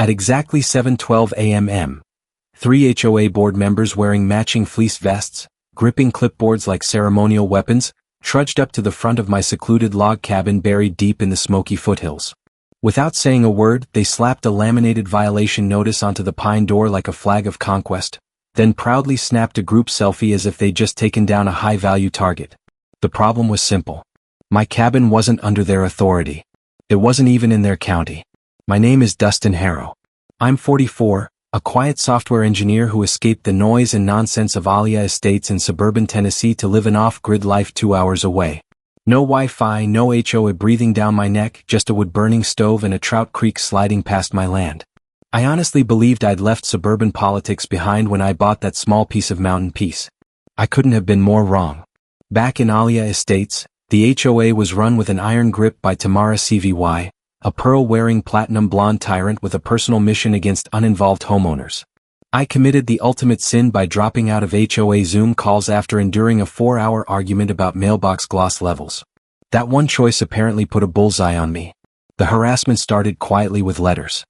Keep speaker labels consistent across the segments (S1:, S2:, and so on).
S1: At exactly 7:12 a.m., 3 HOA board members wearing matching fleece vests, gripping clipboards like ceremonial weapons, trudged up to the front of my secluded log cabin buried deep in the smoky foothills. Without saying a word, they slapped a laminated violation notice onto the pine door like a flag of conquest, then proudly snapped a group selfie as if they'd just taken down a high-value target. The problem was simple. My cabin wasn't under their authority. It wasn't even in their county. My name is Dustin Harrow. I'm 44, a quiet software engineer who escaped the noise and nonsense of Alia Estates in suburban Tennessee to live an off-grid life 2 hours away. No Wi-Fi, no HOA breathing down my neck, just a wood-burning stove and a trout creek sliding past my land. I honestly believed I'd left suburban politics behind when I bought that small piece of mountain peace. I couldn't have been more wrong. Back in Alia Estates, the HOA was run with an iron grip by Tamara CVY, a pearl-wearing platinum blonde tyrant with a personal mission against uninvolved homeowners. I committed the ultimate sin by dropping out of HOA Zoom calls after enduring a 4-hour argument about mailbox gloss levels. That one choice apparently put a bullseye on me. The harassment started quietly with letters.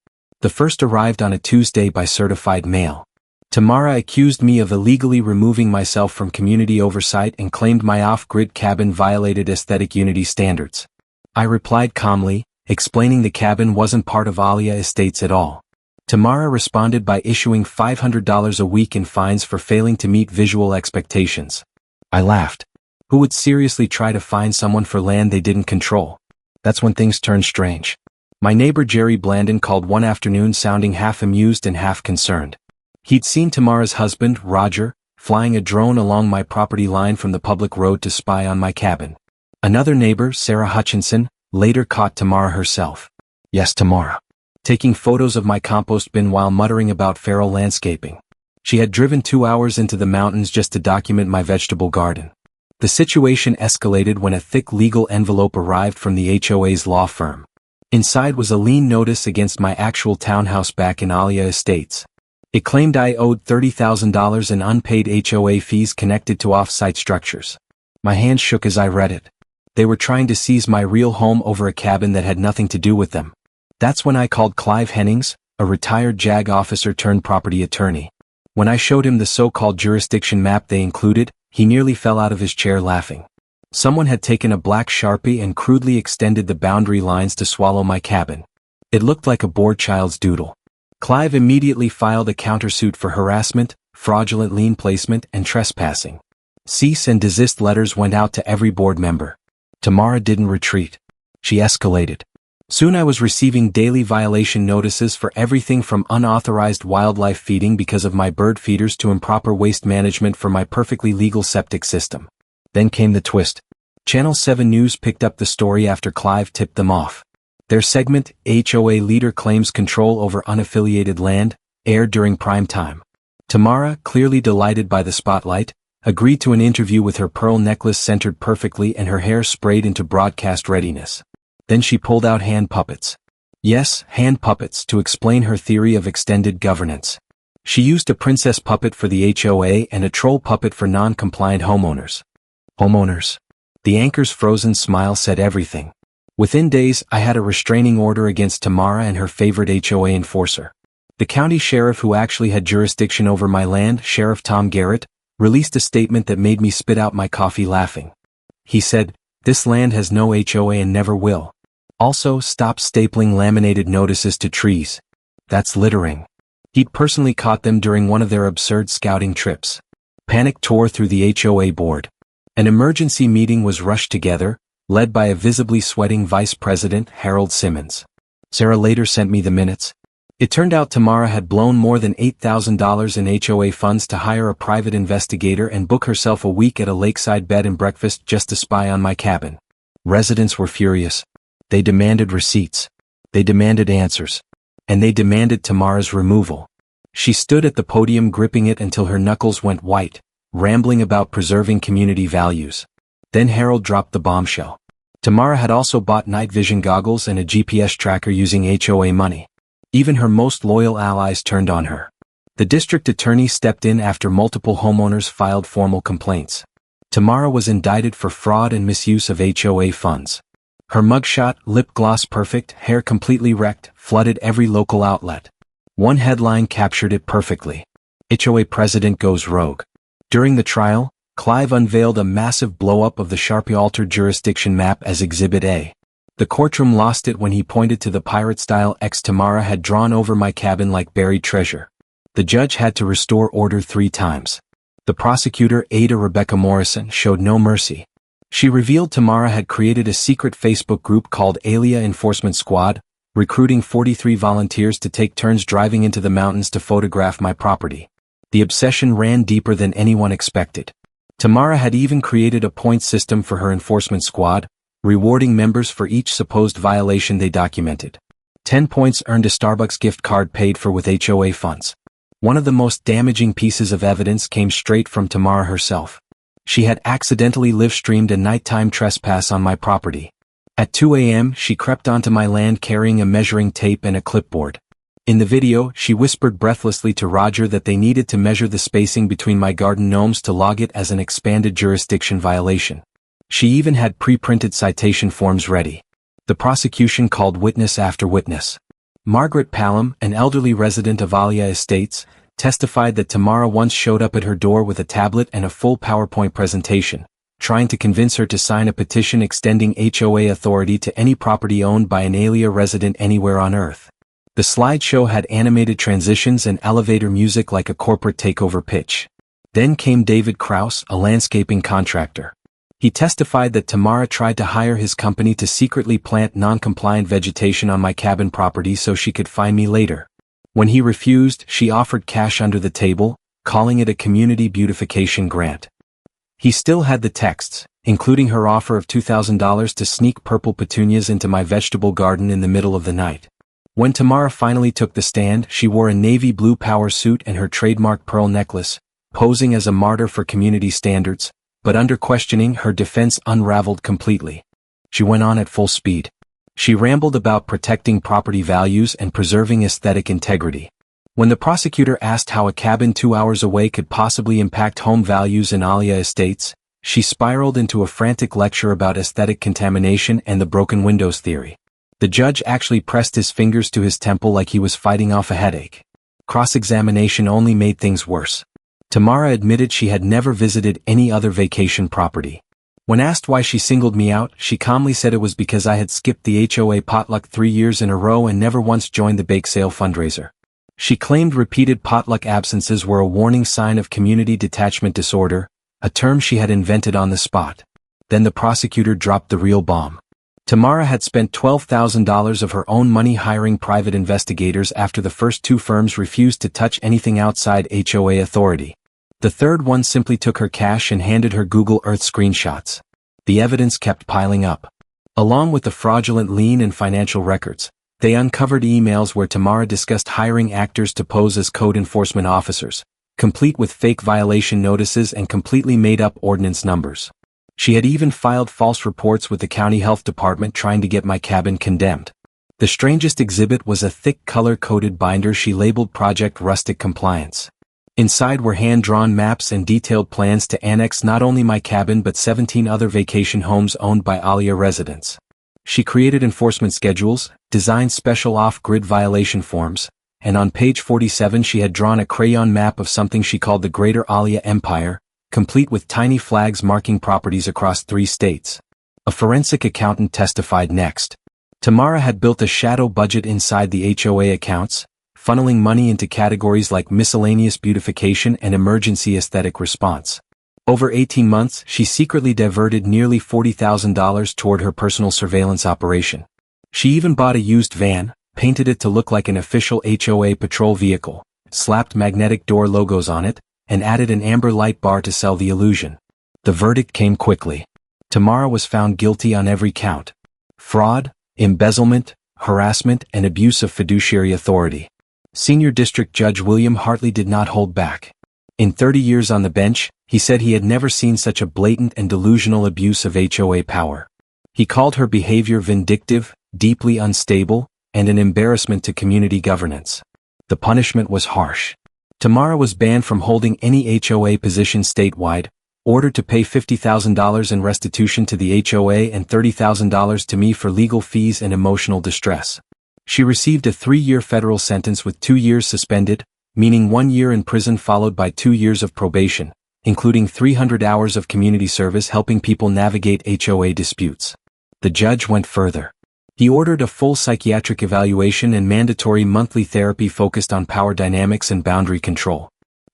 S1: The first arrived on a Tuesday by certified mail. Tamara accused me of illegally removing myself from community oversight and claimed my off-grid cabin violated aesthetic unity standards. I replied calmly, explaining the cabin wasn't part of Alia Estates at all. Tamara responded by issuing $500 a week in fines for failing to meet visual expectations. I laughed. Who would seriously try to fine someone for land they didn't control? That's when things turned strange. My neighbor Jerry Blandon called one afternoon sounding half amused and half concerned. He'd seen Tamara's husband, Roger, flying a drone along my property line from the public road to spy on my cabin. Another neighbor, Sarah Hutchinson, later caught Tamara herself. Yes, Tamara. Taking photos of my compost bin while muttering about feral landscaping. She had driven 2 hours into the mountains just to document my vegetable garden. The situation escalated when a thick legal envelope arrived from the HOA's law firm. Inside was a lien notice against my actual townhouse back in Alia Estates. It claimed I owed $30,000 in unpaid HOA fees connected to off-site structures. My hands shook as I read it. They were trying to seize my real home over a cabin that had nothing to do with them. That's when I called Clive Hennings, a retired JAG officer turned property attorney. When I showed him the so-called jurisdiction map they included, he nearly fell out of his chair laughing. Someone had taken a black Sharpie and crudely extended the boundary lines to swallow my cabin. It looked like a bored child's doodle. Clive immediately filed a countersuit for harassment, fraudulent lien placement, and trespassing. Cease and desist letters went out to every board member. Tamara didn't retreat. She escalated. Soon I was receiving daily violation notices for everything from unauthorized wildlife feeding because of my bird feeders to improper waste management for my perfectly legal septic system. Then came the twist. Channel 7 News picked up the story after Clive tipped them off. Their segment, HOA Leader Claims Control Over Unaffiliated Land, aired during prime time. Tamara, clearly delighted by the spotlight, agreed to an interview with her pearl necklace centered perfectly and her hair sprayed into broadcast readiness. Then she pulled out hand puppets. Yes, hand puppets to explain her theory of extended governance. She used a princess puppet for the HOA and a troll puppet for non-compliant homeowners. Homeowners. The anchor's frozen smile said everything. Within days, I had a restraining order against Tamara and her favorite HOA enforcer. The county sheriff who actually had jurisdiction over my land, Sheriff Tom Garrett, released a statement that made me spit out my coffee laughing. He said, "This land has no HOA and never will. Also, stop stapling laminated notices to trees. That's littering." He'd personally caught them during one of their absurd scouting trips. Panic tore through the HOA board. An emergency meeting was rushed together, led by a visibly sweating Vice President, Harold Simmons. Sarah later sent me the minutes. It turned out Tamara had blown more than $8,000 in HOA funds to hire a private investigator and book herself a week at a lakeside bed and breakfast just to spy on my cabin. Residents were furious. They demanded receipts. They demanded answers. And they demanded Tamara's removal. She stood at the podium gripping it until her knuckles went white, rambling about preserving community values. Then Harold dropped the bombshell. Tamara had also bought night vision goggles and a GPS tracker using HOA money. Even her most loyal allies turned on her. The district attorney stepped in after multiple homeowners filed formal complaints. Tamara was indicted for fraud and misuse of HOA funds. Her mugshot, lip gloss perfect, hair completely wrecked, flooded every local outlet. One headline captured it perfectly. HOA president goes rogue. During the trial, Clive unveiled a massive blow-up of the sharply altered jurisdiction map as Exhibit A. The courtroom lost it when he pointed to the pirate-style X Tamara had drawn over my cabin like buried treasure. The judge had to restore order 3 times. The prosecutor, Ada Rebecca Morrison, showed no mercy. She revealed Tamara had created a secret Facebook group called Alia Enforcement Squad, recruiting 43 volunteers to take turns driving into the mountains to photograph my property. The obsession ran deeper than anyone expected. Tamara had even created a point system for her enforcement squad, rewarding members for each supposed violation they documented. 10 points earned a Starbucks gift card paid for with HOA funds. One of the most damaging pieces of evidence came straight from Tamara herself. She had accidentally live-streamed a nighttime trespass on my property. At 2 a.m., she crept onto my land carrying a measuring tape and a clipboard. In the video, she whispered breathlessly to Roger that they needed to measure the spacing between my garden gnomes to log it as an expanded jurisdiction violation. She even had pre-printed citation forms ready. The prosecution called witness after witness. Margaret Pallam, an elderly resident of Alia Estates, testified that Tamara once showed up at her door with a tablet and a full PowerPoint presentation, trying to convince her to sign a petition extending HOA authority to any property owned by an Alia resident anywhere on Earth. The slideshow had animated transitions and elevator music like a corporate takeover pitch. Then came David Kraus, a landscaping contractor. He testified that Tamara tried to hire his company to secretly plant non-compliant vegetation on my cabin property so she could fine me later. When he refused, she offered cash under the table, calling it a community beautification grant. He still had the texts, including her offer of $2,000 to sneak purple petunias into my vegetable garden in the middle of the night. When Tamara finally took the stand, she wore a navy blue power suit and her trademark pearl necklace, posing as a martyr for community standards, but under questioning her defense unraveled completely. She went on at full speed. She rambled about protecting property values and preserving aesthetic integrity. When the prosecutor asked how a cabin 2 hours away could possibly impact home values in Alia Estates, she spiraled into a frantic lecture about aesthetic contamination and the broken windows theory. The judge actually pressed his fingers to his temple like he was fighting off a headache. Cross-examination only made things worse. Tamara admitted she had never visited any other vacation property. When asked why she singled me out, she calmly said it was because I had skipped the HOA potluck 3 years in a row and never once joined the bake sale fundraiser. She claimed repeated potluck absences were a warning sign of community detachment disorder, a term she had invented on the spot. Then the prosecutor dropped the real bomb. Tamara had spent $12,000 of her own money hiring private investigators after the first 2 firms refused to touch anything outside HOA authority. The third one simply took her cash and handed her Google Earth screenshots. The evidence kept piling up. Along with the fraudulent lien and financial records, they uncovered emails where Tamara discussed hiring actors to pose as code enforcement officers, complete with fake violation notices and completely made-up ordinance numbers. She had even filed false reports with the county health department trying to get my cabin condemned. The strangest exhibit was a thick color-coded binder she labeled Project Rustic Compliance. Inside were hand-drawn maps and detailed plans to annex not only my cabin but 17 other vacation homes owned by Alia residents. She created enforcement schedules, designed special off-grid violation forms, and on page 47 she had drawn a crayon map of something she called the Greater Alia Empire, complete with tiny flags marking properties across 3 states. A forensic accountant testified next. Tamara had built a shadow budget inside the HOA accounts, funneling money into categories like miscellaneous beautification and emergency aesthetic response. Over 18 months, she secretly diverted nearly $40,000 toward her personal surveillance operation. She even bought a used van, painted it to look like an official HOA patrol vehicle, slapped magnetic door logos on it, and added an amber light bar to sell the illusion. The verdict came quickly. Tamara was found guilty on every count: fraud, embezzlement, harassment, and abuse of fiduciary authority. Senior District Judge William Hartley did not hold back. In 30 years on the bench, he said he had never seen such a blatant and delusional abuse of HOA power. He called her behavior vindictive, deeply unstable, and an embarrassment to community governance. The punishment was harsh. Tamara was banned from holding any HOA position statewide, ordered to pay $50,000 in restitution to the HOA and $30,000 to me for legal fees and emotional distress. She received a 3-year federal sentence with 2 years suspended, meaning 1 year in prison followed by 2 years of probation, including 300 hours of community service helping people navigate HOA disputes. The judge went further. He ordered a full psychiatric evaluation and mandatory monthly therapy focused on power dynamics and boundary control.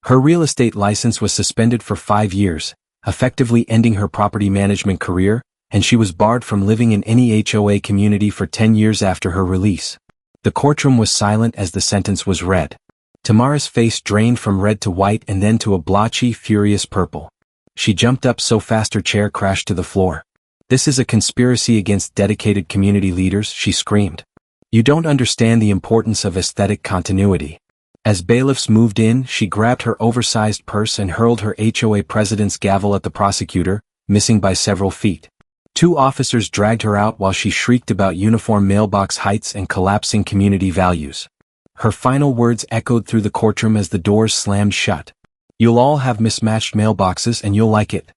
S1: Her real estate license was suspended for 5 years, effectively ending her property management career, and she was barred from living in any HOA community for 10 years after her release. The courtroom was silent as the sentence was read. Tamara's face drained from red to white and then to a blotchy, furious purple. She jumped up so fast her chair crashed to the floor. "This is a conspiracy against dedicated community leaders," she screamed. "You don't understand the importance of aesthetic continuity." As bailiffs moved in, she grabbed her oversized purse and hurled her HOA president's gavel at the prosecutor, missing by several feet. 2 officers dragged her out while she shrieked about uniform mailbox heights and collapsing community values. Her final words echoed through the courtroom as the doors slammed shut. "You'll all have mismatched mailboxes and you'll like it."